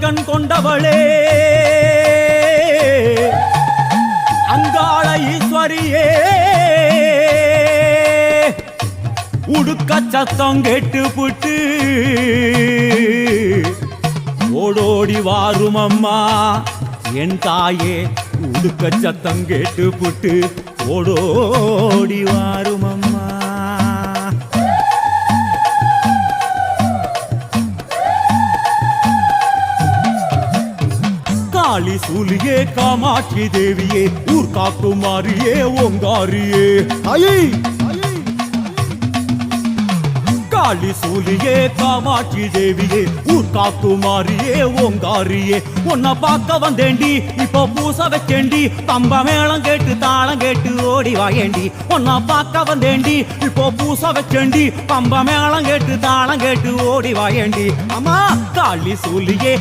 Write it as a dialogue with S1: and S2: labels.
S1: செங்கண் கொண்டவளே அங்காள ஈஸ்வரியே உடுக்க சத்தம் கேட்டு புட்டு ஓடோடி வாரும் அம்மா என் தாயே உடுக்க சத்தம் கேட்டு புட்டு ஓடோடி வாரும் அம்மா. காளி சூலியே காமாட்சி தேவியே ஊர் காக்குமாரியே ஓங்காரியே ஐயே காளி சூலியே காமாட்சி தேவியே ஊர் காக்குமாரியே ஓங்காரியே உன்னை பார்க்க வந்தேண்டி இப்போ பூச வச்சேண்டி தம்ப மேளம் கேட்டு தாளம் கேட்டு ஓடி வாயேண்டி உன்னை பார்க்க வந்தேண்டி இப்போ பூச வச்சேண்டி தம்ப மேளம் கேட்டு தாளம் கேட்டு ஓடி வாயேண்டி அம்மா காளி சூலியே